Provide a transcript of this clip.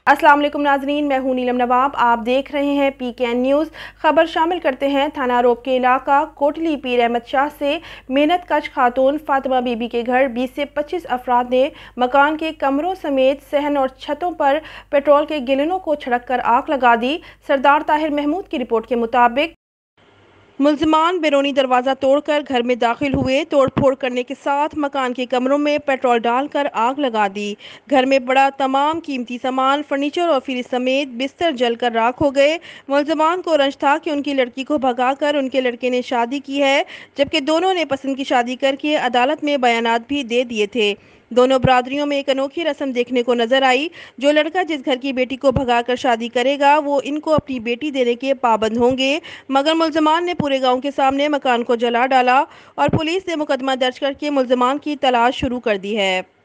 अस्सलाम वालेकुम नाजरीन, मैं हूं नीलम नवाब। आप देख रहे हैं PKN न्यूज़। खबर शामिल करते हैं। थाना रोब के इलाका कोटली पीर अहमद शाह से मेहनत कश खातून फातिमा बीबी के घर 20 से 25 अफराद ने मकान के कमरों समेत सहन और छतों पर पेट्रोल के गिलनों को छिड़क कर आग लगा दी। सरदार ताहिर महमूद की रिपोर्ट के मुताबिक मुल्जिमान बैरूनी दरवाज़ा तोड़कर घर में दाखिल हुए। तोड़फोड़ करने के साथ मकान के कमरों में पेट्रोल डालकर आग लगा दी। घर में पड़ा तमाम कीमती सामान, फर्नीचर और फ्रिज समेत बिस्तर जलकर राख हो गए। मुल्जिमान को रंज था कि उनकी लड़की को भगाकर उनके लड़के ने शादी की है, जबकि दोनों ने पसंद की शादी करके अदालत में बयानात भी दे दिए थे। दोनों बरादरियों में एक अनोखी रस्म देखने को नजर आई। जो लड़का जिस घर की बेटी को भगाकर शादी करेगा वो इनको अपनी बेटी देने के पाबंद होंगे, मगर मुल्जिमान ने पूरे गांव के सामने मकान को जला डाला और पुलिस ने मुकदमा दर्ज करके मुल्जिमान की तलाश शुरू कर दी है।